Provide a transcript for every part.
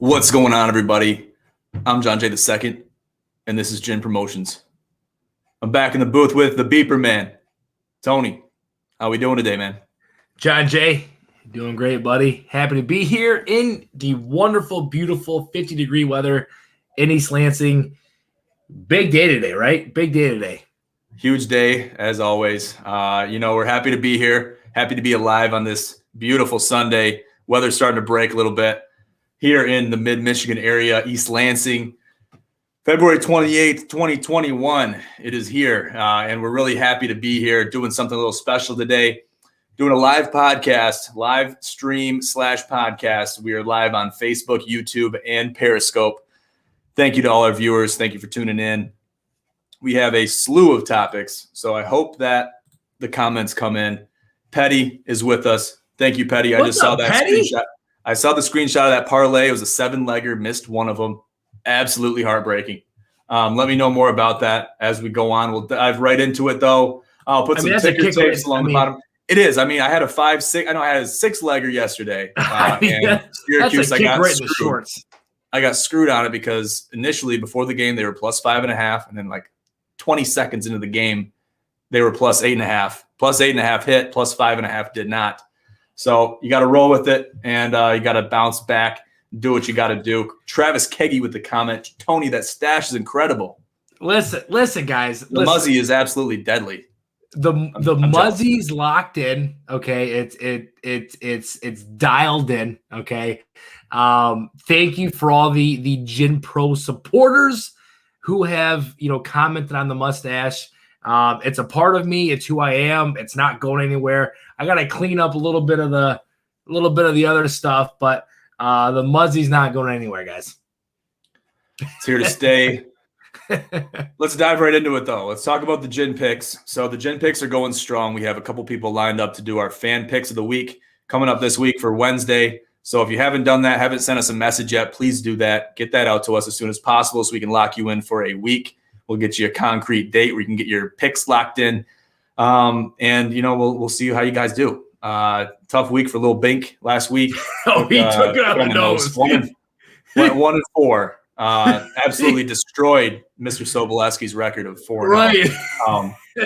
What's going on, everybody? I'm John Jay II, and this is Gin Promotions. I'm back in the booth with the Beeper Man, Tony. How we doing today, man? John Jay, doing great, buddy. Happy to be here in the wonderful, beautiful 50-degree weather in East Lansing. Big day today, right? Big day today. Huge day, as always. We're happy to be here, happy to be alive on this beautiful Sunday. Weather's starting to break a little bit here in the mid-Michigan area, East Lansing. February 28th, 2021, it is here, and we're really happy to be here doing something a little special today, doing a live podcast, live stream / podcast. We are live on Facebook, YouTube, and Periscope. Thank you to all our viewers. Thank you for tuning in. We have a slew of topics, so I hope that the comments come in. Petty is with us. Thank you, Petty. I just saw that screenshot. I saw the screenshot of that parlay. It was a 7-legger, missed one of them. Absolutely heartbreaking. Let me know more about that as we go on. We'll dive right into it, though. I'll put some ticker tapes along the bottom. It is. I had a 5-6. I know I had a 6-legger yesterday. And Syracuse, I got screwed. I got screwed on it because initially before the game they were plus 5.5, and then like 20 seconds into the game they were plus 8.5. Plus 8.5 hit, plus 5.5 did not. So you got to roll with it, and you got to bounce back, do what you got to do. Travis Keggy with the comment, Tony, that stash is incredible. Listen, guys. The Muzzy is absolutely deadly. The Muzzy's locked in. Okay, it's dialed in. Okay. Thank you for all the Gin Pro supporters who have commented on the mustache. It's a part of me. It's who I am. It's not going anywhere. I got to clean up a little bit of the other stuff, but the Muzzy's not going anywhere, guys. It's here to stay. Let's dive right into it, though. Let's talk about the Gin picks. So the Gin picks are going strong. We have a couple people lined up to do our fan picks of the week coming up this week for Wednesday. So if you haven't done that, haven't sent us a message yet, please do that. Get that out to us as soon as possible so we can lock you in for a week. We'll get you a concrete date where you can get your picks locked in. And we'll see how you guys do. Tough week for Lil Bink last week. He took it out the nose. 1-4. Absolutely destroyed Mr. Sobolewski's record of 4. Right.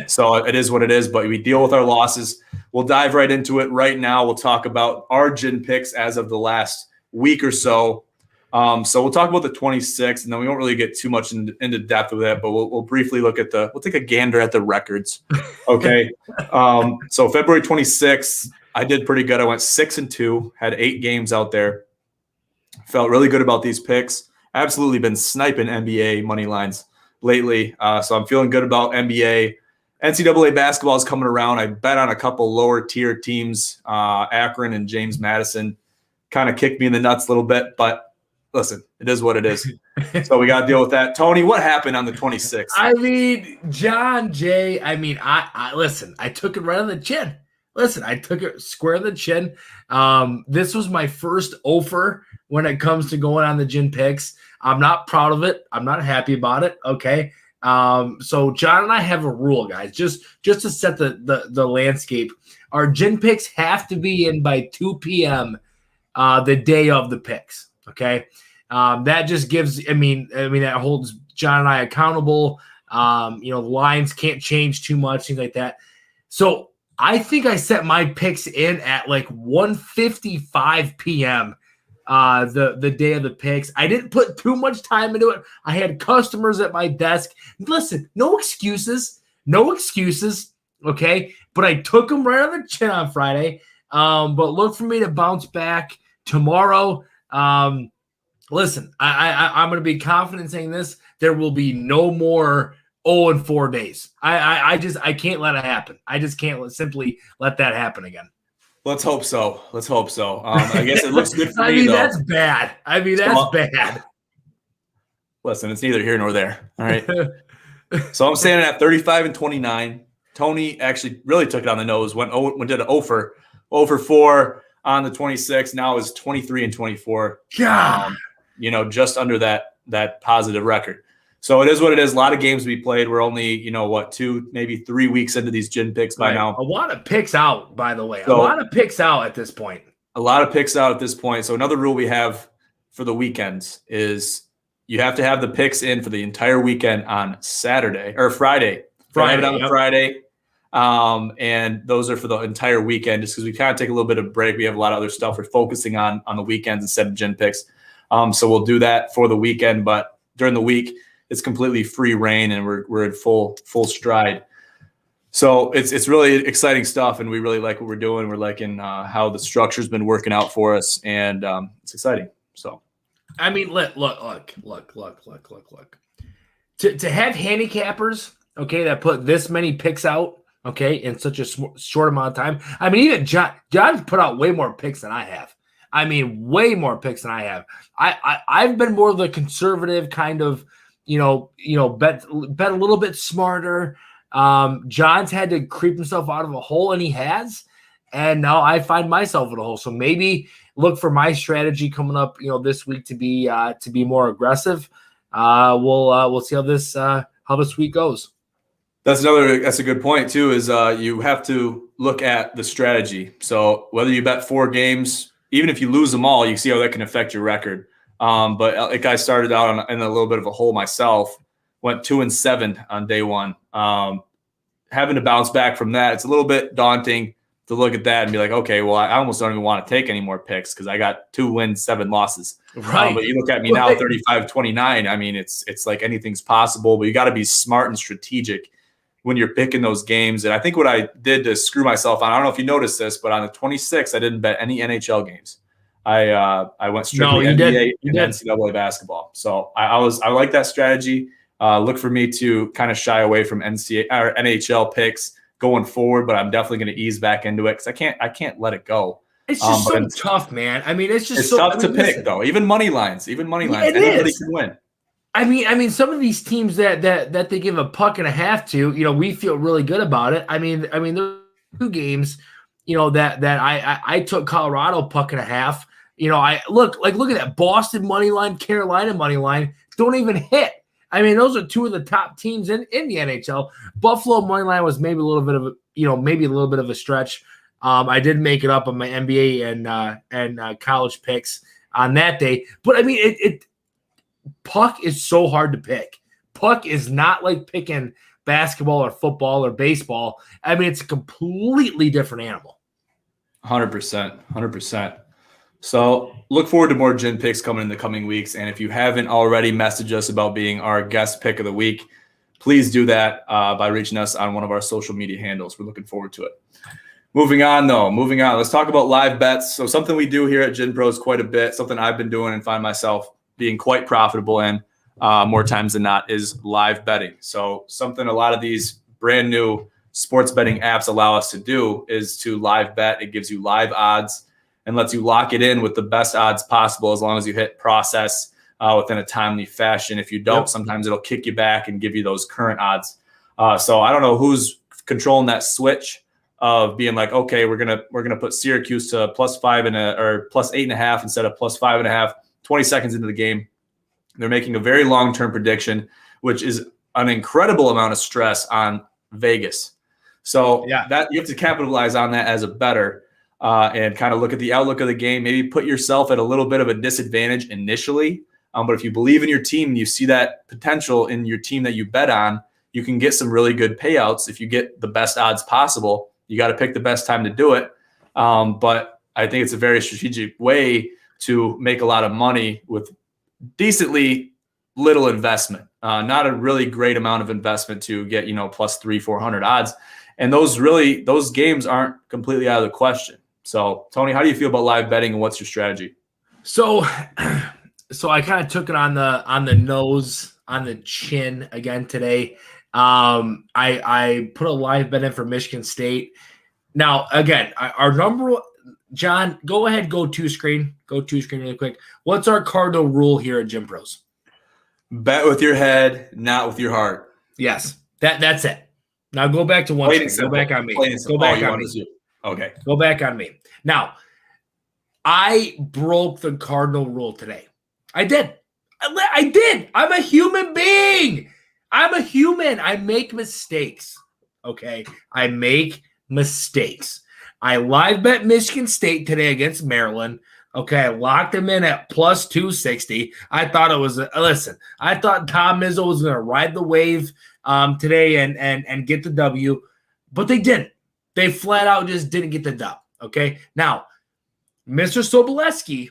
So it is what it is, but we deal with our losses. We'll dive right into it right now. We'll talk about our Gin picks as of the last week or so. So we'll talk about the 26th, and then we won't really get too much into depth with that, but we'll briefly look at we'll take a gander at the records. Okay. So February 26th, I did pretty good. I went 6-2, had 8 games out there. Felt really good about these picks. Absolutely been sniping NBA money lines lately. So I'm feeling good about NBA. NCAA basketball is coming around. I bet on a couple lower tier teams. Akron and James Madison kind of kicked me in the nuts a little bit, but listen, it is what it is. So we got to deal with that. Tony, what happened on the 26th? John Jay, I took it right on the chin. Listen, I took it square on the chin. This was my first offer when it comes to going on the Gin picks. I'm not proud of it. I'm not happy about it. Okay. So John and I have a rule, guys, just to set the landscape. Our Gin picks have to be in by 2 p.m. The day of the picks. Okay. That just gives, that holds John and I accountable. The lines can't change too much, things like that. So I think I set my picks in at like 1:55 p.m. The day of the picks. I didn't put too much time into it. I had customers at my desk. Listen, no excuses. Okay. But I took them right on the chin on Friday. But look for me to bounce back tomorrow. Listen, I'm going to be confident saying this. There will be no more 0-4 days. I can't let it happen. I just can't simply let that happen again. Let's hope so. I guess it looks good for me, though. That's bad. That's bad. Listen, it's neither here nor there. All right. So I'm standing at 35-29. Tony actually really took it on the nose. Did an 0 for 4 on the 26th. Now is 23-24. God. Just under that positive record. So it is what it is. A lot of games we played. We're only, 2, maybe 3 weeks into these Gin picks by now. A lot of picks out, by the way. A lot of picks out at this point. A lot of picks out at this point. So another rule we have for the weekends is you have to have the picks in for the entire weekend on Saturday or Friday. Have it on yep. Friday. And those are for the entire weekend just because we kind of take a little bit of break. We have a lot of other stuff we're focusing on the weekends instead of gin picks. So we'll do that for the weekend, but during the week it's completely free reign and we're in full stride. So it's really exciting stuff, and we really like what we're doing. We're liking how the structure's been working out for us, and it's exciting. So, I mean, look. To have handicappers, okay, that put this many picks out, okay, in such a short amount of time. I mean, even John's put out way more picks than I have. I mean, way more picks than I have. I've been more of the conservative kind of, bet a little bit smarter. John's had to creep himself out of a hole, and he has. And now I find myself in a hole. So maybe look for my strategy coming up, this week to be more aggressive. We'll see how this week goes. That's a good point too, is you have to look at the strategy. So whether you bet 4 games, even if you lose them all, you see how that can affect your record. But like I started out in a little bit of a hole myself, went 2-7 on day one. Having to bounce back from that, it's a little bit daunting to look at that and be like, okay, well, I almost don't even want to take any more picks because I got 2 wins, 7 losses. Right. But you look at me now, 35-29. I mean, it's like anything's possible, but you got to be smart and strategic when you're picking those games. And I think what I did to screw myself on, I don't know if you noticed this, but on the 26th, I didn't bet any NHL games. I went strictly NBA and NCAA basketball. So I like that strategy. Look for me to kind of shy away from NCAA or NHL picks going forward, but I'm definitely going to ease back into it because I can't let it go. It's just so tough, man. I mean, it's tough to pick though. Even money lines, anybody can win. I mean, some of these teams that they give a puck and a half to, we feel really good about it. I mean, there are 2 games, that I took Colorado puck and a half. I look at that Boston money line, Carolina money line, don't even hit. I mean, those are 2 of the top teams in the NHL. Buffalo money line was maybe a little bit of a stretch. I did make it up on my NBA and college picks on that day, but I mean, puck is so hard to pick. Puck is not like picking basketball or football or baseball. I mean, it's a completely different animal. 100%. So look forward to more gin picks coming in the coming weeks. And if you haven't already messaged us about being our guest pick of the week, please do that by reaching us on one of our social media handles. We're looking forward to it. Moving on. Let's talk about live bets. So something we do here at Gin Pros quite a bit, something I've been doing and find myself being quite profitable in more times than not is live betting. So something a lot of these brand new sports betting apps allow us to do is to live bet. It gives you live odds and lets you lock it in with the best odds possible as long as you hit process within a timely fashion. If you don't, sometimes it'll kick you back and give you those current odds. So I don't know who's controlling that switch of being like, okay, we're gonna put Syracuse to +5 or +8.5 instead of +5.5. 20 seconds into the game, they're making a very long-term prediction, which is an incredible amount of stress on Vegas. So that you have to capitalize on that as a bettor and kind of look at the outlook of the game. Maybe put yourself at a little bit of a disadvantage initially, but if you believe in your team and you see that potential in your team that you bet on, you can get some really good payouts if you get the best odds possible. You got to pick the best time to do it, but I think it's a very strategic way to make a lot of money with decently little investment, not a really great amount of investment to get, +300-400 odds. And those games aren't completely out of the question. So Tony, how do you feel about live betting and what's your strategy? So I kind of took it on the nose, on the chin again today. I put a live bet in for Michigan State. Now, again, our number one, John, go ahead, go two screen really quick. What's our cardinal rule here at Gin Pros? Bet with your head, not with your heart. Yes, that's it. Now go back to one screen. Go back on me. Go back on me. Okay. Go back on me. Now, I broke the cardinal rule today. I did. I'm a human being. I'm a human. I make mistakes. Okay. I make mistakes. I live bet Michigan State today against Maryland. Okay, I locked him in at plus 260. I thought it was listen. I thought Tom Izzo was going to ride the wave today and get the W, but they didn't. They flat out just didn't get the dub. Okay, now Mr. Sobolewski,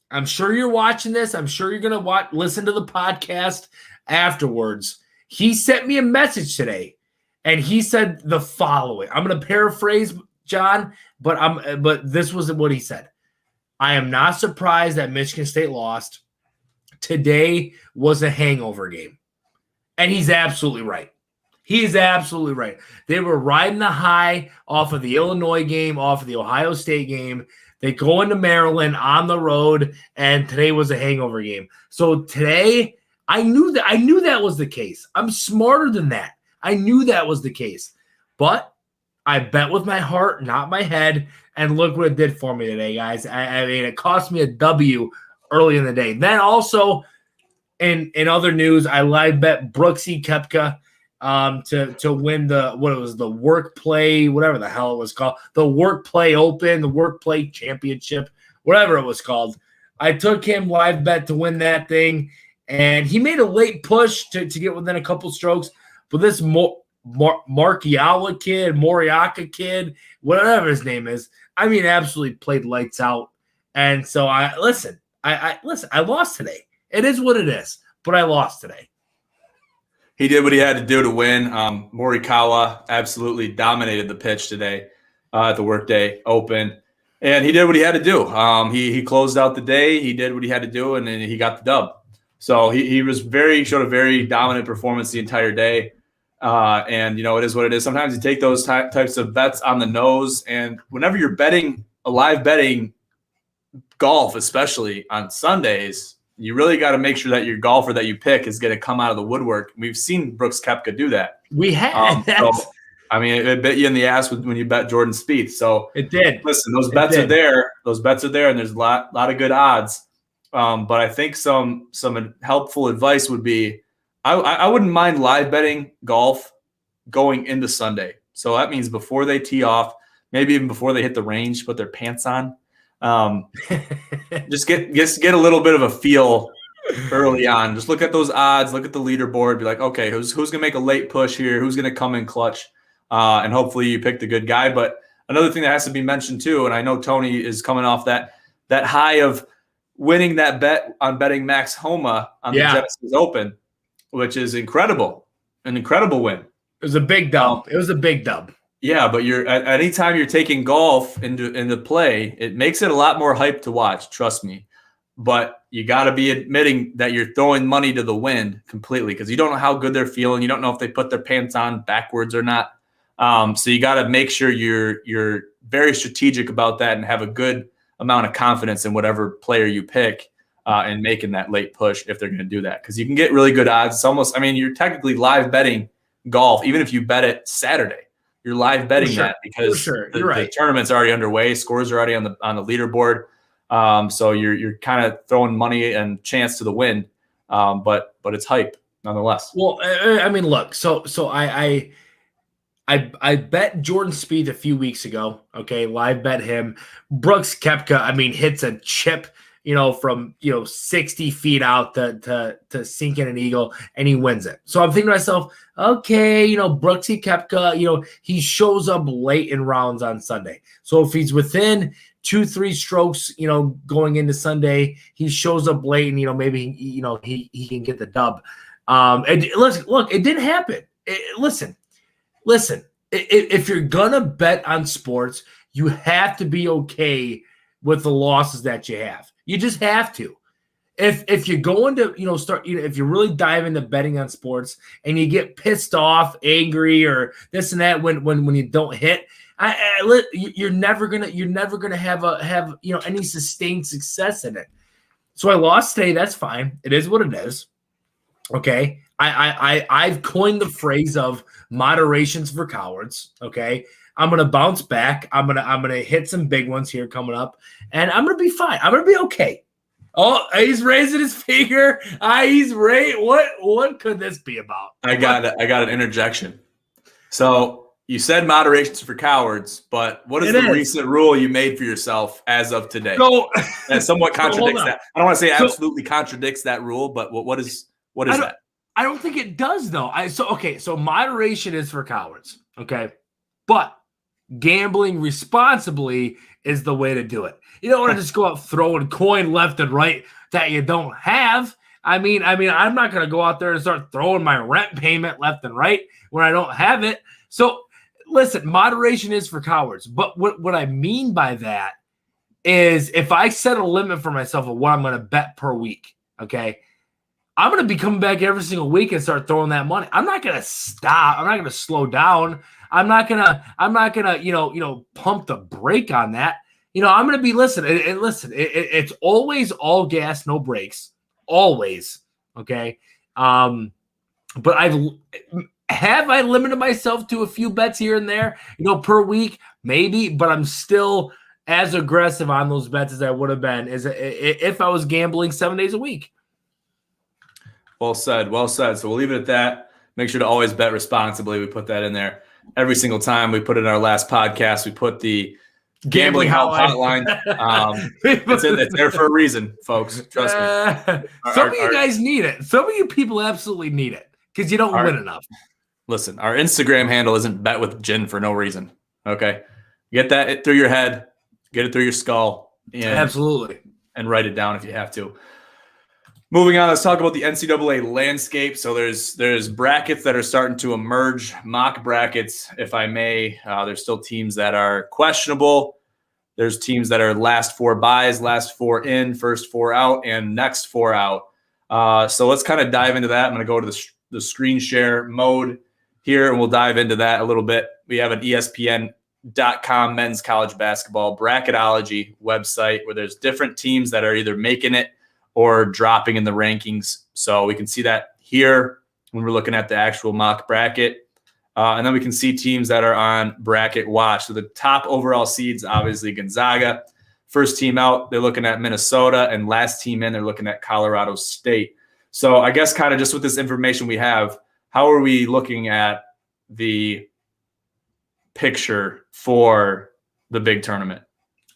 I'm sure you're watching this. I'm sure you're going to listen to the podcast afterwards. He sent me a message today, and he said the following. I'm going to paraphrase, John, but this was what he said. I am not surprised that Michigan State lost. Today was a hangover game. And he's absolutely right. He is absolutely right. They were riding the high off of the Illinois game, off of the Ohio State game. They go into Maryland on the road, and today was a hangover game. So today, I knew that was the case. I'm smarter than that. I knew that was the case. But I bet with my heart, not my head, and look what it did for me today, guys. I mean, it cost me a W early in the day. Then also, in other news, I live bet Brooksy Koepka to win the work play, whatever the hell it was called, the work play open, the work play championship, whatever it was called. I took him live bet to win that thing, and he made a late push to get within a couple strokes, but this Moriaka kid, whatever his name is, I mean, absolutely played lights out. And so I lost today. It is what it is, but I lost today. He did what he had to do to win. Morikawa absolutely dominated the pitch today at the Workday Open, and he did what he had to do. He closed out the day. He did what he had to do, and then he got the dub. So he showed a very dominant performance the entire day. And, it is what it is. Sometimes you take those types of bets on the nose, and whenever you're betting, live betting golf, especially on Sundays, you really got to make sure that your golfer that you pick is going to come out of the woodwork. We've seen Brooks Koepka do that. We have. It bit you in the ass when you bet Jordan Spieth. So it did. Listen, those bets are there. Those bets are there, and there's a lot of good odds. But I think some helpful advice would be, I wouldn't mind live betting golf going into Sunday. So that means before they tee off, maybe even before they hit the range, put their pants on. Just get a little bit of a feel early on. Just look at those odds, look at the leaderboard, be like, okay, who's gonna make a late push here? Who's gonna come in clutch? And hopefully you pick the good guy. But another thing that has to be mentioned too, and I know Tony is coming off that high of winning that bet on betting Max Homa on the Genesis Open, which is incredible, an incredible win. It was a big dub. It was a big dub. Yeah, but anytime you're taking golf into play, it makes it a lot more hype to watch. Trust me. But you got to be admitting that you're throwing money to the wind completely, because you don't know how good they're feeling. You don't know if they put their pants on backwards or not. So you got to make sure you're very strategic about that and have a good amount of confidence in whatever player you pick and making that late push if they're going to do that, because you can get really good odds. It's almost, you're technically live betting golf, even if you bet it Saturday. You're live betting that because the tournament's already underway. Scores are already on the leaderboard. So you're kind of throwing money and chance to the wind. But it's hype nonetheless. Well, look, so I bet Jordan Spieth a few weeks ago. Okay, live bet him. Brooks Koepka, hits a chip, from 60 feet out to sink in an eagle, and he wins it. So I'm thinking to myself, okay, Brooksy Koepka, he shows up late in rounds on Sunday. So if he's within 2-3 strokes, going into Sunday, he shows up late, and maybe he can get the dub. Look, it didn't happen. Listen. If you're gonna bet on sports, you have to be okay with the losses that you have. You just have to. If you're going to, if you really dive into betting on sports and you get pissed off, angry, or this and that when you don't hit, you're never gonna have any sustained success in it. So I lost today. That's fine. It is what it is. Okay. I've coined the phrase of moderations for cowards. Okay. I'm going to bounce back. I'm going to hit some big ones here coming up, and I'm going to be fine. I'm going to be okay. Oh, he's raising his finger. He's right. What could this be about? I got an interjection. So You said moderation's for cowards, but what is the recent rule you made for yourself as of today? So that somewhat contradicts that. I don't want to say absolutely contradicts that rule, but what is that? I don't think it does though. So moderation is for cowards. Okay. But gambling responsibly is the way to do it. You don't want to just go out throwing coin left and right that you don't have. I mean, I'm not going to go out there and start throwing my rent payment left and right when I don't have it. So listen, moderation is for cowards. But what I mean by that is if I set a limit for myself of what I'm going to bet per week, okay, I'm going to be coming back every single week and start throwing that money. I'm not going to stop. I'm not going to slow down. I'm not gonna, pump the brake on that. I'm gonna be listening. And listen, it's always all gas, no brakes, always. Okay. But have I limited myself to a few bets here and there, per week, maybe, but I'm still as aggressive on those bets as I would have been if I was gambling 7 days a week. Well said. Well said. So we'll leave it at that. Make sure to always bet responsibly. We put that in there. Every single time we put it in our last podcast, we put the gambling help hotline. It's there for a reason, folks. Trust me. Some of you guys need it. Some of you people absolutely need it because you don't win enough. Listen, our Instagram handle isn't bet with gin for no reason. Okay. Get that through your head, get it through your skull. Absolutely. And write it down if you have to. Moving on, let's talk about the NCAA landscape. So there's brackets that are starting to emerge, mock brackets, if I may. There's still teams that are questionable. There's teams that are last four buys, last four in, first four out, and next four out. So let's kind of dive into that. I'm going to go to the screen share mode here, and we'll dive into that a little bit. We have an ESPN.com men's college basketball bracketology website where there's different teams that are either making it or dropping in the rankings. So we can see that here when we're looking at the actual mock bracket. And then we can see teams that are on bracket watch. So the top overall seeds, obviously Gonzaga. First team out, they're looking at Minnesota. And last team in, they're looking at Colorado State. So I guess kind of just with this information we have, how are we looking at the picture for the big tournament?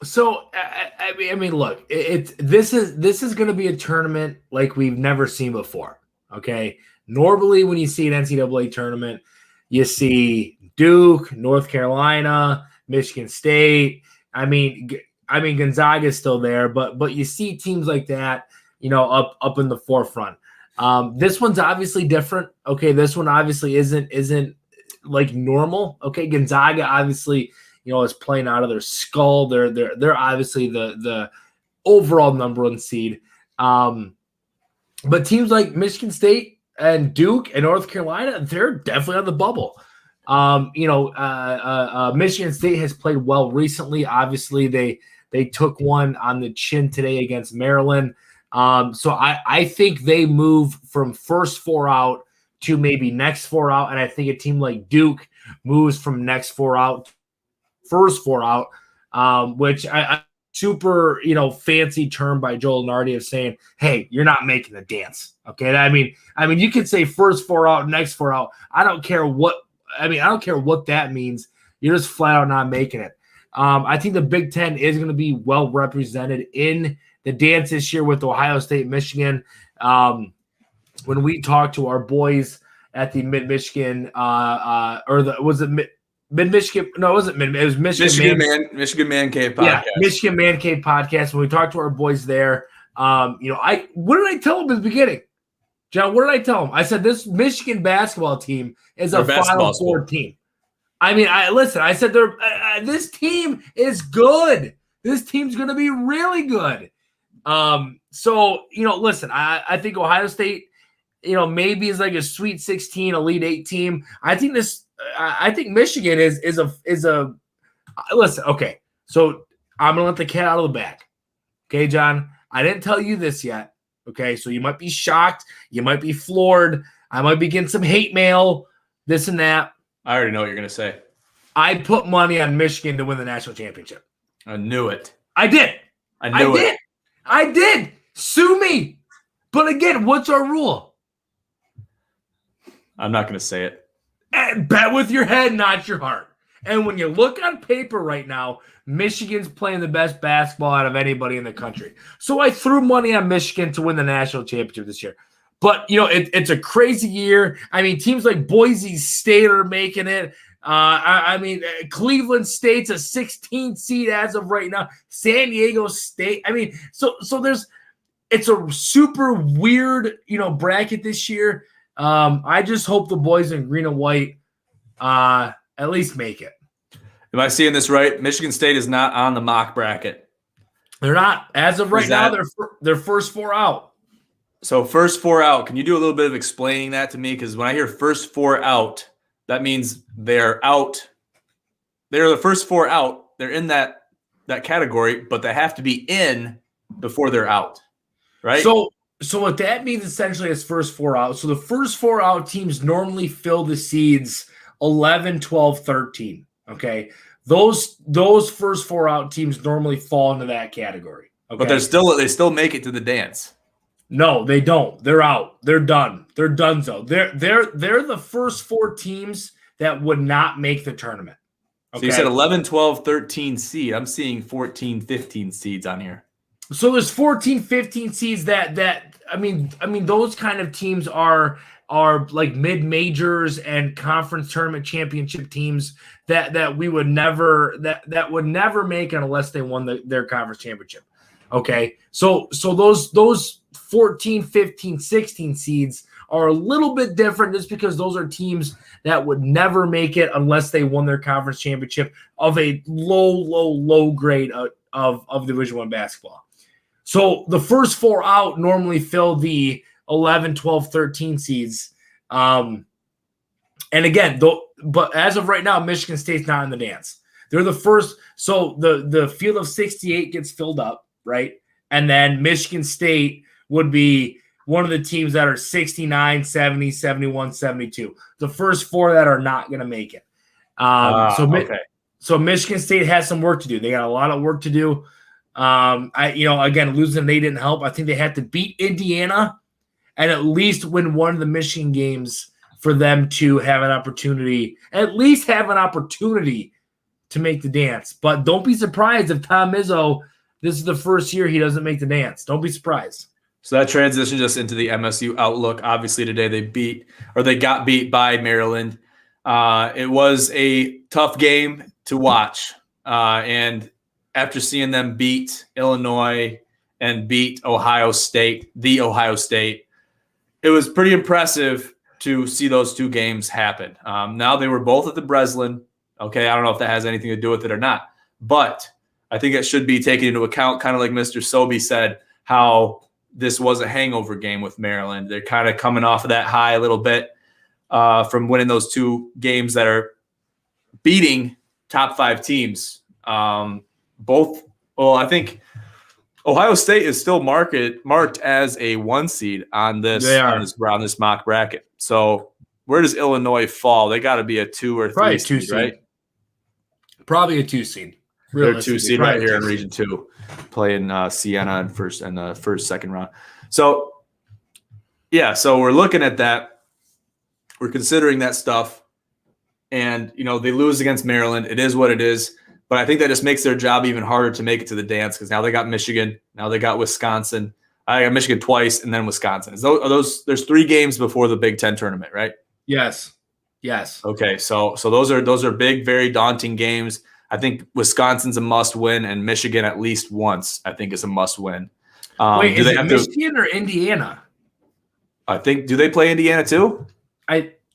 So I mean, look, this is going to be a tournament like we've never seen before. Okay, normally when you see an NCAA tournament, you see Duke, North Carolina, Michigan State. I mean Gonzaga is still there, but you see teams like that, up in the forefront. This one's obviously different. Okay, this one obviously isn't like normal. Okay, Gonzaga obviously, is playing out of their skull. They're obviously the overall number one seed. But teams like Michigan State and Duke and North Carolina, they're definitely on the bubble. Michigan State has played well recently. Obviously, they took one on the chin today against Maryland. So I think they move from first four out to maybe next four out. And I think a team like Duke moves from next four out to first four out, which I super, fancy term by Joel Nardi of saying, hey, you're not making the dance. Okay. I mean, you could say first four out, next four out. I don't care what that means. You're just flat out not making it. I think the Big Ten is going to be well represented in the dance this year with Ohio State, Michigan. When we talked to our boys at the Mid-Michigan, Mid-Michigan? No, it wasn't Mid. It was Michigan Man Cave podcast. Yeah, Michigan Man Cave podcast. When we talked to our boys there, what did I tell them in the beginning? John, what did I tell them? I said this Michigan basketball team is a Final Four team. I mean, I said this team is good. This team's going to be really good. So, listen, I think Ohio State, maybe is like a Sweet 16, Elite 8 team. I think Michigan is a listen. Okay, so I'm gonna let the cat out of the bag. Okay, John, I didn't tell you this yet. Okay, so you might be shocked, you might be floored. I might be getting some hate mail, this and that. I already know what you're gonna say. I put money on Michigan to win the national championship. I knew it. I did. I did. Sue me. But again, what's our rule? I'm not gonna say it. And bet with your head, not your heart. And when you look on paper right now, Michigan's playing the best basketball out of anybody in the country. So I threw money on Michigan to win the national championship this year. But, it's a crazy year. I mean, teams like Boise State are making it. Cleveland State's a 16 seed as of right now. San Diego State. I mean, so it's a super weird, bracket this year. I just hope the boys in green and white at least make it. Am I seeing this right? Michigan State is not on the mock bracket. They're not. As of right now, they're first four out. So first four out. Can you do a little bit of explaining that to me? Because when I hear first four out, that means they're out. They're the first four out. They're in that category, but they have to be in before they're out, right? So what that means essentially is first four out. So the first four out teams normally fill the seeds 11, 12, 13. Okay. Those first four out teams normally fall into that category. Okay? But they still make it to the dance. No, they don't. They're out. They're done. They're donezo. They're the first four teams that would not make the tournament. Okay? So you said 11, 12, 13 seed. I'm seeing 14, 15 seeds on here. So there's 14, 15 seeds that those kind of teams are like mid-majors and conference tournament championship teams that we would never that would never make it unless they won their conference championship. Okay. So those 14, 15, 16 seeds are a little bit different just because those are teams that would never make it unless they won their conference championship of a low grade of Division I basketball. So the first four out normally fill the 11, 12, 13 seeds. And again, but as of right now, Michigan State's not in the dance. They're the first. So the field of 68 gets filled up, right? And then Michigan State would be one of the teams that are 69, 70, 71, 72. The first four that are not going to make it. So Michigan State has some work to do. They got a lot of work to do. Again, losing they didn't help. I think they had to beat Indiana and at least win one of the Michigan games for them to have an opportunity, to make the dance. But don't be surprised if Tom Izzo, this is the first year he doesn't make the dance. Don't be surprised. So that transitions us into the MSU outlook. Obviously today they got beat by Maryland. It was a tough game to watch. And after seeing them beat Illinois and beat Ohio State, it was pretty impressive to see those two games happen. Now they were both at the Breslin. Okay, I don't know if that has anything to do with it or not, but I think it should be taken into account, kind of like Mr. Sobey said, how this was a hangover game with Maryland. They're kind of coming off of that high a little bit from winning those two games that are beating top five teams. I think Ohio State is still marked as a 1 seed on this mock bracket. So where does Illinois fall? They got to be a 2 or 3 seed, right? Probably a 2 seed. They're 2 seed right here in Region 2, playing Siena in the second round. So yeah, so we're looking at that. We're considering that stuff, and they lose against Maryland. It is what it is. But I think that just makes their job even harder to make it to the dance because now they got Michigan, now they got Wisconsin. I got Michigan twice and then Wisconsin. There's 3 games before the Big Ten tournament, right? Yes. Okay, so those are big, very daunting games. I think Wisconsin's a must win, and Michigan at least once I think is a must win. Wait, is it Michigan or Indiana? I think do they play Indiana too?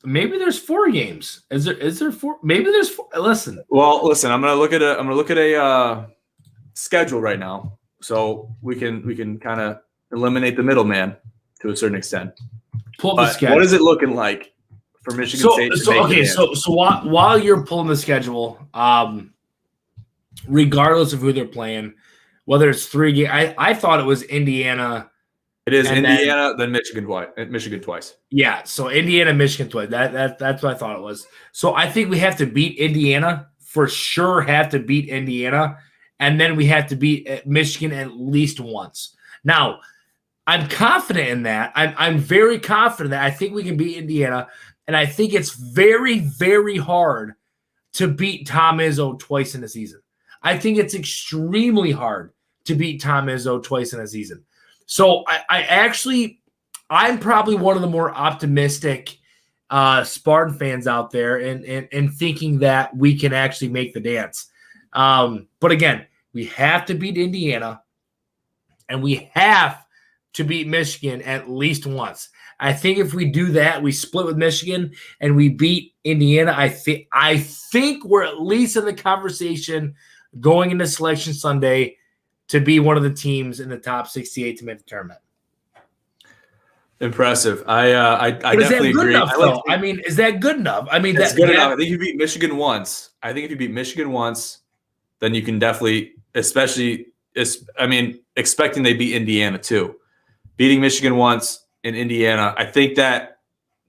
Maybe there's 4 games. Is there 4? Maybe there's 4. Listen. Well, listen. I'm gonna look at a schedule right now, so we can kind of eliminate the middleman to a certain extent. Pull the schedule. What is it looking like for Michigan State? So while you're pulling the schedule, regardless of who they're playing, whether it's 3 games, I thought it was Indiana. It is Indiana, then Michigan twice. Yeah, so Indiana, Michigan twice. That's what I thought it was. So I think we have to beat Indiana for sure. Have to beat Indiana, and then we have to beat Michigan at least once. Now, I'm confident in that. I'm very confident that I think we can beat Indiana, And I think it's very, very hard to beat Tom Izzo twice in a season. I think it's extremely hard to beat Tom Izzo twice in a season. So I'm probably one of the more optimistic Spartan fans out there in thinking that we can actually make the dance. But again, we have to beat Indiana, and we have to beat Michigan at least once. I think if we do that, we split with Michigan and we beat Indiana, I think we're at least in the conversation going into Selection Sunday to be one of the teams in the top 68 to make the tournament. Impressive. I definitely agree. Is that good enough? I mean, that's good enough. I think if you beat Michigan once, then you can definitely, expecting they beat Indiana too. Beating Michigan once in Indiana, I think that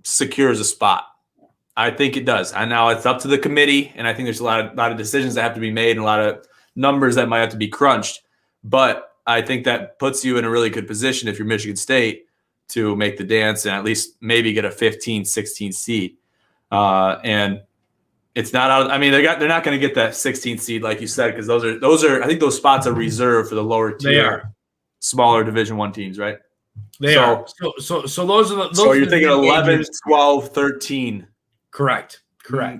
secures a spot. I think it does. And now it's up to the committee, and I think there's a lot of decisions that have to be made and a lot of numbers that might have to be crunched. But I think that puts you in a really good position if you're Michigan State to make the dance and at least maybe get a 15, 16 seed. And it's not out. I mean, they're not going to get that 16th seed like you said, because those are. I think those spots are reserved for the lower tier, smaller Division I teams, right? They are. So those are the. So you're thinking 11, 12, 13. Correct.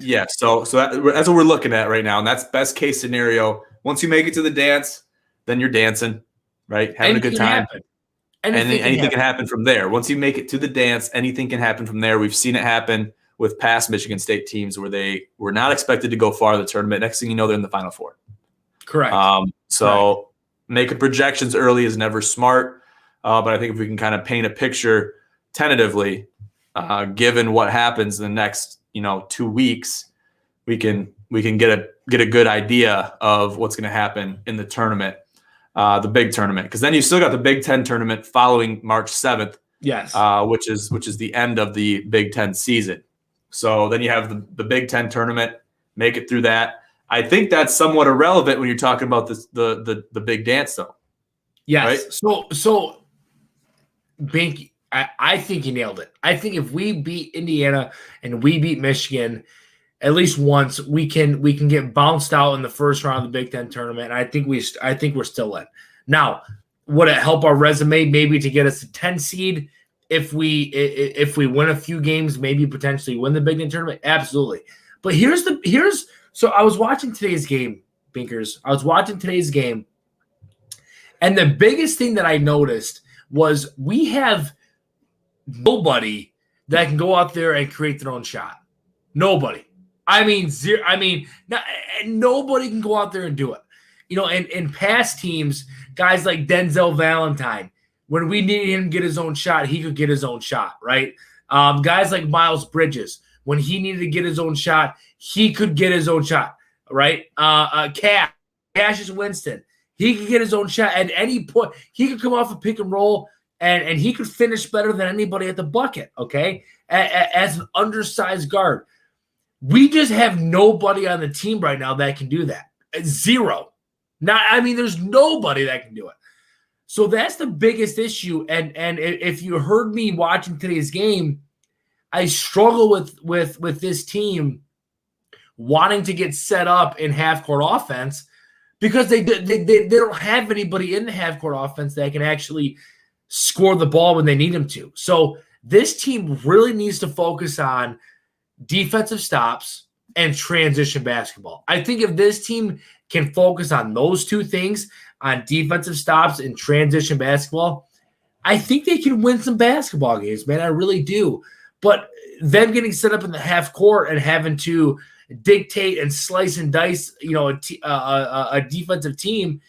Yeah. So that's what we're looking at right now, and that's best case scenario. Once you make it to the dance, then you're dancing, right? Having a good time. Anything can happen from there. Once you make it to the dance, anything can happen from there. We've seen it happen with past Michigan State teams where they were not expected to go far in the tournament. Next thing you know, they're in the Final Four. Correct. Making projections early is never smart. But I think if we can kind of paint a picture tentatively, given what happens in the next 2 weeks, we can get a good idea of what's going to happen in the tournament. The big tournament, because then you still got the Big Ten tournament following March 7th. Yes. Which is the end of the Big Ten season. So then you have the Big Ten tournament, make it through that. I think that's somewhat irrelevant when you're talking about the big dance, though. Yes. Right? So Bink, I think you nailed it. I think if we beat Indiana and we beat Michigan at least once, we can get bounced out in the first round of the Big Ten tournament. I think we're still in. Now, would it help our resume maybe to get us a 10 seed if we win a few games, maybe potentially win the Big Ten tournament? Absolutely. But so I was watching today's game, Binkers. I was watching today's game, and the biggest thing that I noticed was we have nobody that can go out there and create their own shot. Nobody. I mean, zero. I mean, nobody can go out there and do it. In past teams, guys like Denzel Valentine, when we needed him to get his own shot, he could get his own shot, right? Guys like Miles Bridges, when he needed to get his own shot, he could get his own shot, right? Cassius Winston, he could get his own shot at any point. He could come off a pick and roll, and he could finish better than anybody at the bucket, okay, as an undersized guard. We just have nobody on the team right now that can do that. Zero. There's nobody that can do it. So that's the biggest issue. And if you heard me watching today's game, I struggle with this team wanting to get set up in half-court offense because they don't have anybody in the half-court offense that can actually score the ball when they need them to. So this team really needs to focus on defensive stops and transition basketball. I think if this team can focus on those two things, on defensive stops and transition basketball, I think they can win some basketball games, man. I really do. But them getting set up in the half court and having to dictate and slice and dice, a defensive team,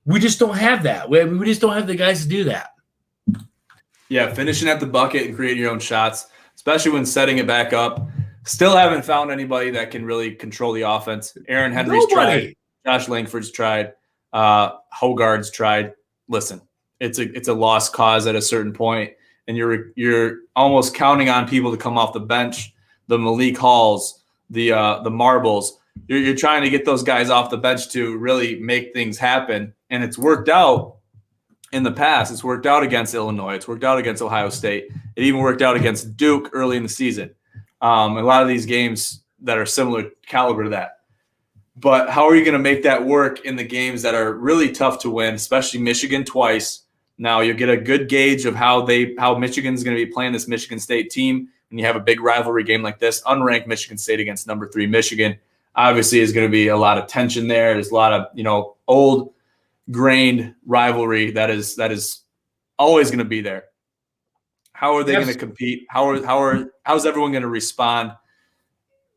we just don't have that. We just don't have the guys to do that. Yeah, finishing at the bucket and creating your own shots, especially when setting it back up. Still haven't found anybody that can really control the offense. Aaron Henry's tried. Josh Langford's tried. Hogarth's tried. Listen, it's a lost cause at a certain point, and you're almost counting on people to come off the bench. The Malik Halls, the Marbles. You're trying to get those guys off the bench to really make things happen, and it's worked out in the past. It's worked out against Illinois. It's worked out against Ohio State. It even worked out against Duke early in the season. A lot of these games that are similar caliber to that. But how are you going to make that work in the games that are really tough to win, especially Michigan twice? Now you'll get a good gauge of how Michigan's going to be playing this Michigan State team when you have a big rivalry game like this. Unranked Michigan State against number 3 Michigan obviously is going to be a lot of tension there. There's a lot of old grained rivalry that is always going to be there. How are they going to compete? How's everyone going to respond?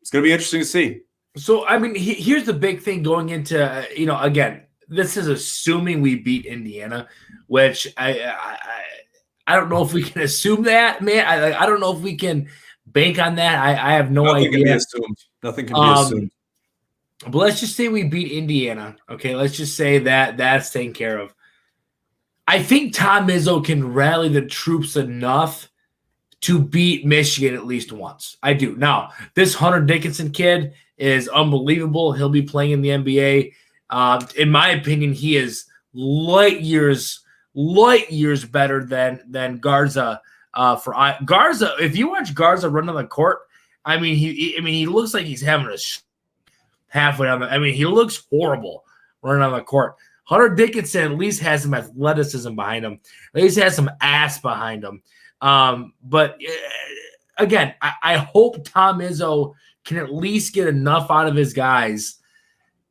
It's going to be interesting to see. So, I mean, here's the big thing going into, again, this is assuming we beat Indiana, which I don't know if we can assume that, man. I don't know if we can bank on that. I have no idea. Nothing can be assumed. Nothing can be assumed. But let's just say we beat Indiana. Okay, let's just say that's taken care of. I think Tom Izzo can rally the troops enough to beat Michigan at least once. I do. Now, this Hunter Dickinson kid is unbelievable. He'll be playing in the NBA. In my opinion, he is light years better than Garza. Garza, if you watch Garza run on the court, he looks like he's having a halfway on the. He looks horrible running on the court. Hunter Dickinson at least has some athleticism behind him. At least has some ass behind him. But again, I hope Tom Izzo can at least get enough out of his guys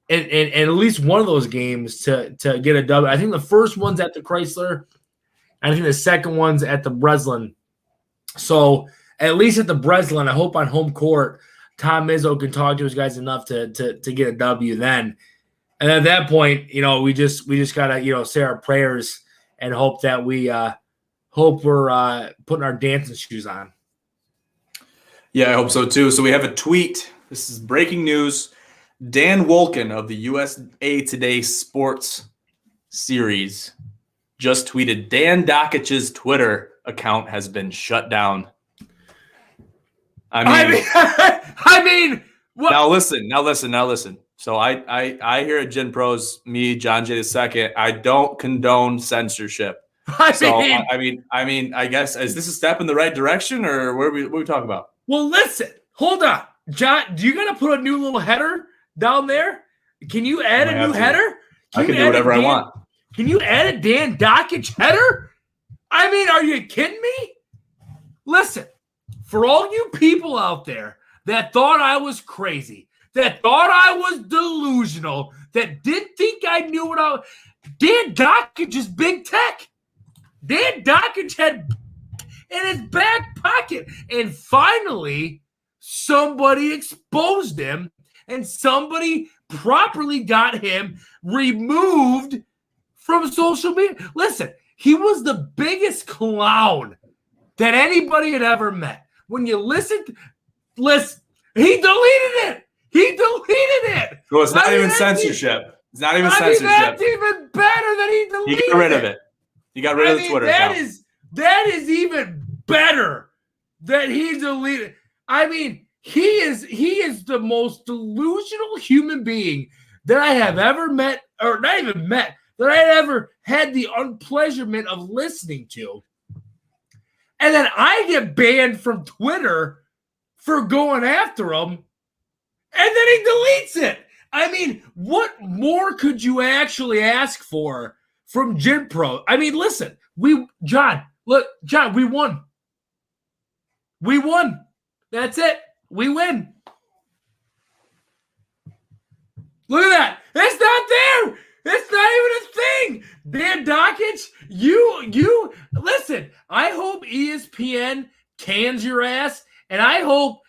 and at least one of those games to get a W. I think the first one's at the Chrysler. I think the second one's at the Breslin. So at least at the Breslin, I hope on home court, Tom Izzo can talk to his guys enough to get a W then. And at that point, we just gotta, say our prayers and hope that we're putting our dancing shoes on. Yeah, I hope so too. So we have a tweet. This is breaking news. Dan Wolken of the USA Today Sports series just tweeted, Dan Dakich's Twitter account has been shut down. I mean, what? Now listen. So I here at Gen Pros, me, John Jay II, I don't condone censorship. I guess, is this a step in the right direction, or what are we talking about? Well, listen, hold on. John, do you got to put a new little header down there? Can you add a new header? I can do whatever I want. Can you add a Dan Dakich header? Are you kidding me? Listen, for all you people out there that thought I was crazy, that thought I was delusional, that didn't think I knew what I was, Dan Dakich is big tech. Dan Dakich had in his back pocket. And finally, somebody exposed him and somebody properly got him removed from social media. Listen, he was the biggest clown that anybody had ever met. When you listen, he deleted it. So it's not even censorship. It's not even censorship. That's even better than he deleted it. He got rid of it. He got rid of the Twitter account. That is even better that he deleted. He is the most delusional human being that I have ever met, or not even met, that I had ever had the unpleasurement of listening to. And then I get banned from Twitter for going after him, and then he deletes it. What more could you actually ask for from Gen Pro? Listen, John, we won. We won. That's it. We win. Look at that. It's not there. It's not even a thing. Dan Dakich, you listen, I hope ESPN cans your ass, and I hope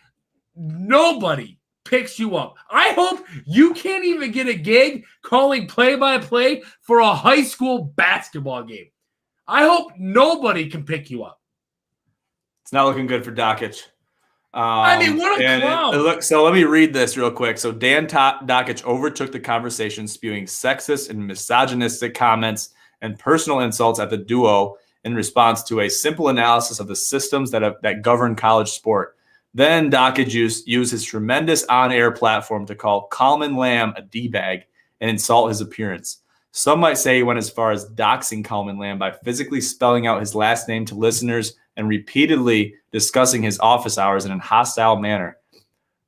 nobody picks you up. I hope you can't even get a gig calling play-by-play for a high school basketball game. I hope nobody can pick you up. It's not looking good for Dakich. What a clown. So let me read this real quick. So Dan Dakich overtook the conversation, spewing sexist and misogynistic comments and personal insults at the duo in response to a simple analysis of the systems that govern college sport. Then Dakich used his tremendous on-air platform to call Kalman Lamb a D-bag and insult his appearance. Some might say he went as far as doxing Kalman Lamb by physically spelling out his last name to listeners and repeatedly discussing his office hours in a hostile manner.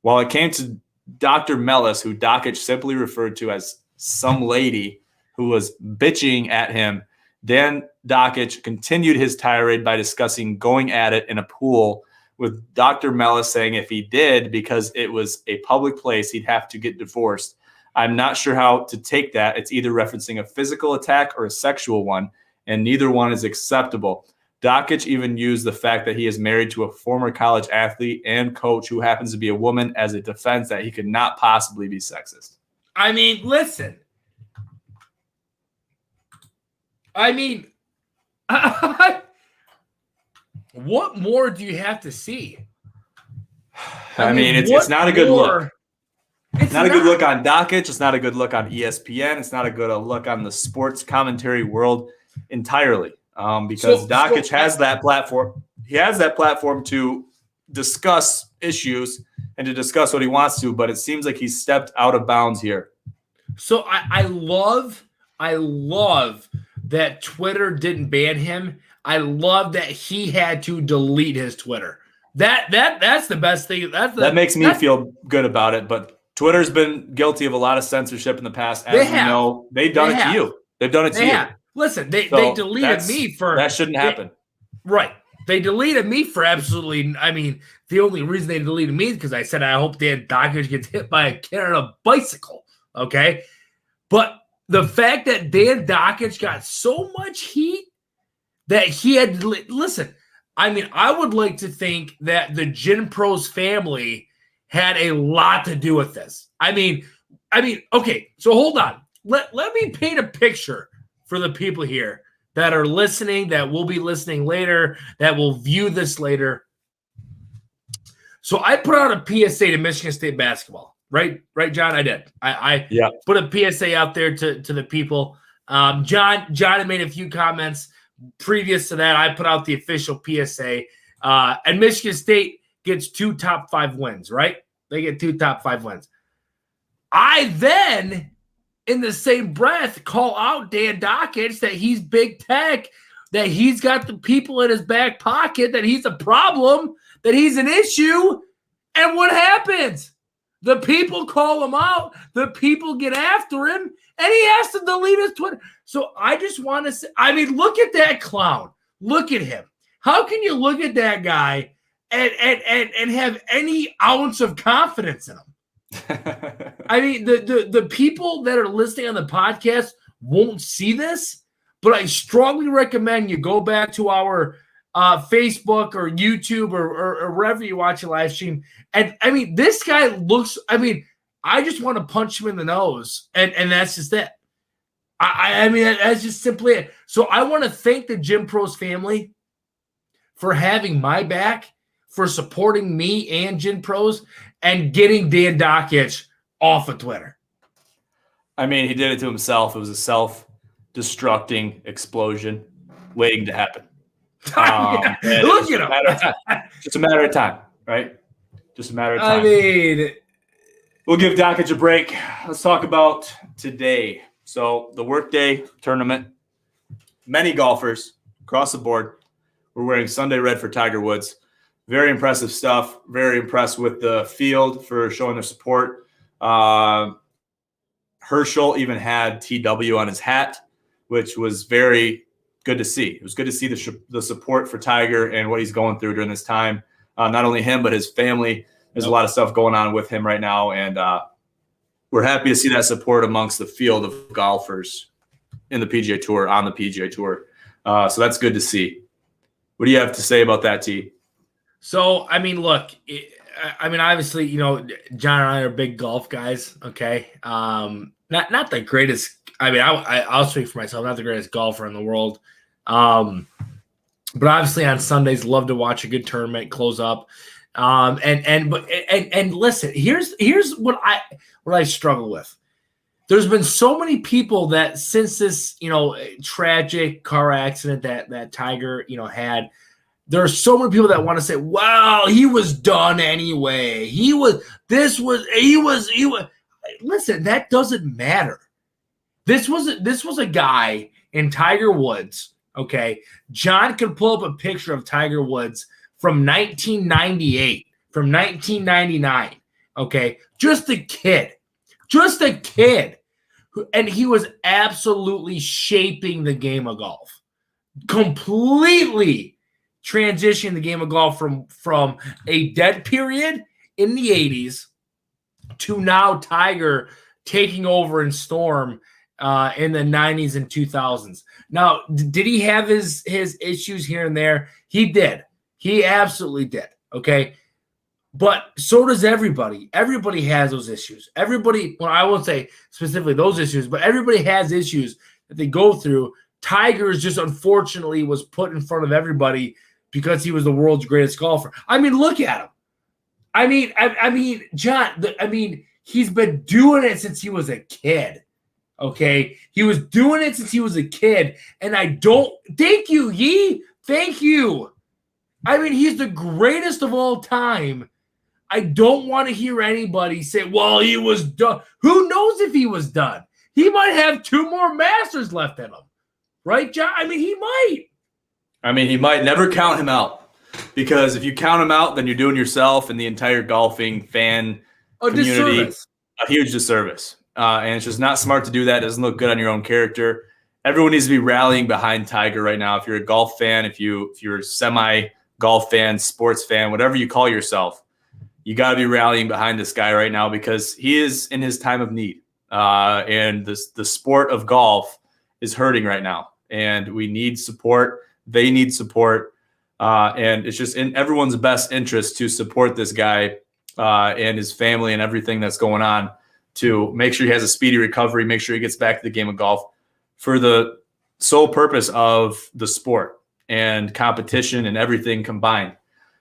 While it came to Dr. Mellis, who Dakich simply referred to as some lady who was bitching at him, Dan Dakich continued his tirade by discussing going at it in a pool, with Dr. Mellis saying if he did, because it was a public place, he'd have to get divorced. I'm not sure how to take that. It's either referencing a physical attack or a sexual one, and neither one is acceptable. Dakich even used the fact that he is married to a former college athlete and coach who happens to be a woman as a defense that he could not possibly be sexist. I mean, listen. I mean, what more do you have to see? I mean, it's not a good look. It's not a good look on Dakich. It's not a good look on ESPN. It's not a good look on the sports commentary world entirely, because Dakich has that platform. He has that platform to discuss issues and to discuss what he wants to, but it seems like he's stepped out of bounds here. So I love that Twitter didn't ban him. I love that he had to delete his Twitter. That's the best thing. That makes me feel good about it. But Twitter's been guilty of a lot of censorship in the past. As you know, they've done it to you. They've done it to you. Listen, they deleted me for that shouldn't happen. Right. They deleted me for absolutely. I mean, the only reason they deleted me is because I said I hope Dan Dakich gets hit by a kid on a bicycle. Okay, but the fact that Dan Dakich got so much heat that he had to listen. I mean, I would like to think that the Gin Pros family had a lot to do with this. I mean, okay, so hold on. Let me paint a picture for the people here that are listening, that will be listening later, that will view this later. So I put out a PSA to Michigan State basketball, right, John? I did. I put a PSA out there to the people. John had made a few comments. Previous to that, I put out the official PSA. And Michigan State gets 2 top 5 wins, right? They get 2 top 5 wins. I then, in the same breath, call out Dan Dakich that he's big tech, that he's got the people in his back pocket, that he's a problem, that he's an issue. And what happens? The people call him out. The people get after him. And he has to delete his Twitter. So I just want to say, I mean, look at that clown. Look at him. How can you look at that guy and have any ounce of confidence in him? I mean, the people that are listening on the podcast won't see this, but I strongly recommend you go back to our Facebook or YouTube or wherever you watch a live stream. And I mean, this guy looks, I mean, I just want to punch him in the nose. And that's just it. I mean, that's just simply it. So I want to thank the Gin Pros family for having my back, for supporting me and Gin Pros, and getting Dan Dakich off of Twitter. I mean, he did it to himself. It was a self-destructing explosion waiting to happen. Look at him. Just a matter of time, right? Just a matter of time. I mean, we'll give Dakich a break. Let's talk about today. So the Workday tournament, many golfers across the board were wearing Sunday red for Tiger Woods. Very impressive stuff. Very impressed with the field for showing their support. Herschel even had TW on his hat, which was very good to see. It was good to see the support for Tiger and what he's going through during this time. Not only him, but his family. There's a lot of stuff going on with him right now, and we're happy to see that support amongst the field of golfers in the PGA Tour, on the PGA Tour. So that's good to see. What do you have to say about that, T? So, I mean, look, obviously, you know, John and I are big golf guys, okay? Not the greatest. I mean, I'll speak for myself, not the greatest golfer in the world. But obviously on Sundays, love to watch a good tournament close up. And listen, here's what I struggle with. There's been so many people that since this, you know, tragic car accident that Tiger, you know, had, there are so many people that want to say, well, he was done anyway. He was. Listen, that doesn't matter. This was a guy in Tiger Woods, Okay. John could pull up a picture of Tiger Woods from 1998, from 1999. Okay. Just a kid. Just a kid. And he was absolutely shaping the game of golf. Completely transitioning the game of golf from a dead period in the 80s to now Tiger taking over in Storm in the 90s and 2000s. Now, did he have his issues here and there? He did. He absolutely did. Okay. But so does everybody. Everybody has those issues. Everybody, well, I won't say specifically those issues, but everybody has issues that they go through. Tiger just unfortunately was put in front of everybody because he was the world's greatest golfer. I mean, look at him. I mean, John, he's been doing it since he was a kid. Okay. He was doing it since he was a kid. And thank you, Yee. Thank you. I mean, he's the greatest of all time. I don't want to hear anybody say, well, he was done. Who knows if he was done? He might have 2 more Masters left in him. Right, John? I mean, he might. He might. Never count him out. Because if you count him out, then you're doing yourself and the entire golfing fan community a huge disservice. And it's just not smart to do that. It doesn't look good on your own character. Everyone needs to be rallying behind Tiger right now. If you're a golf fan, if you're a semi-golf fan, sports fan, whatever you call yourself, you got to be rallying behind this guy right now because he is in his time of need. And the sport of golf is hurting right now. And we need support. They need support. And it's just in everyone's best interest to support this guy and his family and everything that's going on to make sure he has a speedy recovery, make sure he gets back to the game of golf for the sole purpose of the sport and competition and everything combined.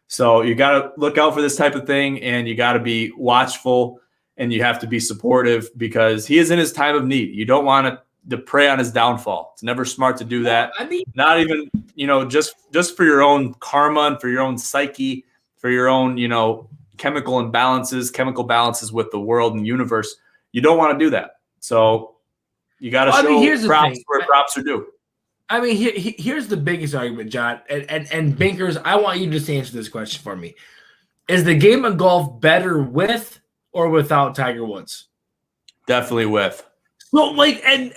So you got to look out for this type of thing, and you got to be watchful, and you have to be supportive because he is in his time of need. You don't want to prey on his downfall. It's never smart to do that. Not even, just for your own karma and for your own psyche, for your own, chemical balances with the world and universe. You don't want to do that. So you got to show props where props are due. I mean, here's the biggest argument, John, and Binkers, I want you to just answer this question for me. Is the game of golf better with or without Tiger Woods? Definitely with. So, and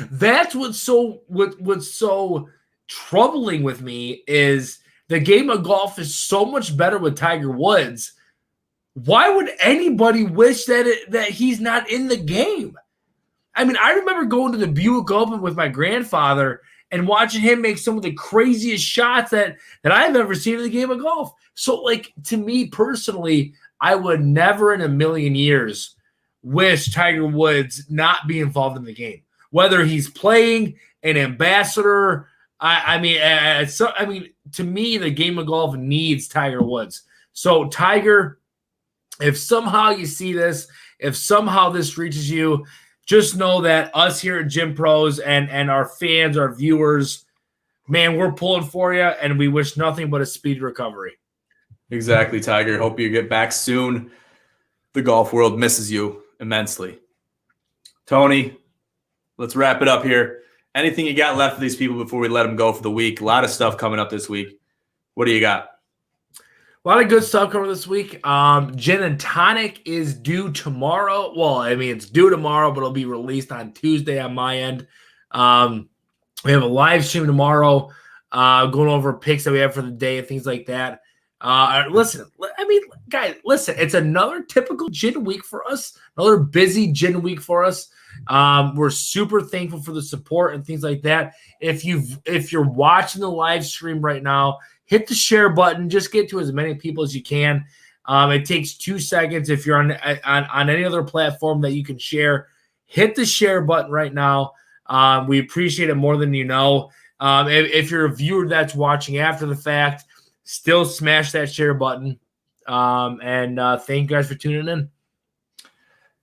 that's what's so troubling with me is the game of golf is so much better with Tiger Woods. Why would anybody wish that he's not in the game? I mean, I remember going to the Buick Open with my grandfather and watching him make some of the craziest shots that I've ever seen in the game of golf. So, to me personally, I would never in a million years wish Tiger Woods not be involved in the game. Whether he's playing, an ambassador, to me, the game of golf needs Tiger Woods. So, Tiger, if somehow you see this, if somehow this reaches you, just know that us here at Gym Pros and our fans, our viewers, man, we're pulling for you, and we wish nothing but a speedy recovery. Exactly, Tiger. Hope you get back soon. The golf world misses you immensely. Tony, let's wrap it up here. Anything you got left for these people before we let them go for the week? A lot of stuff coming up this week. What do you got? A lot of good stuff coming this week. Gin and Tonic is due tomorrow. Well, it's due tomorrow, but it'll be released on Tuesday on my end. We have a live stream tomorrow going over picks that we have for the day and things like that. Listen, guys, it's another typical gin week for us, another busy gin week for us. We're super thankful for the support and things like that. If you're watching the live stream right now, hit the share button. Just get to as many people as you can. It takes 2 seconds. If you're on any other platform that you can share, hit the share button right now. We appreciate it more than you know. If you're a viewer that's watching after the fact, still smash that share button. And thank you guys for tuning in.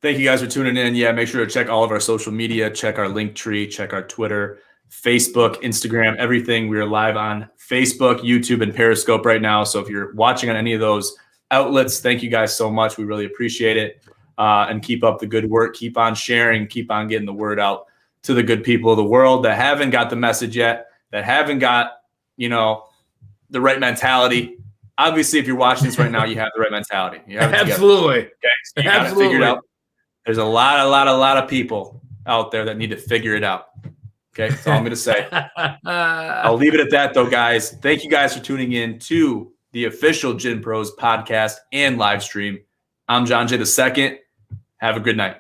Thank you guys for tuning in. Yeah, make sure to check all of our social media, check our link tree, check our Twitter, Facebook, Instagram, everything. We are live on Facebook, YouTube, and Periscope right now. So if you're watching on any of those outlets, thank you guys so much. We really appreciate it. And keep up the good work. Keep on sharing. Keep on getting the word out to the good people of the world that haven't got the message yet. that haven't got, the right mentality. Obviously, if you're watching this right now, you have the right mentality. You have it together. Absolutely. Okay, so you got to figure it out. There's a lot of people out there that need to figure it out. Okay, that's all I'm going to say. I'll leave it at that, though, guys. Thank you guys for tuning in to the official Gin Pros podcast and live stream. I'm John Jay II. Have a good night.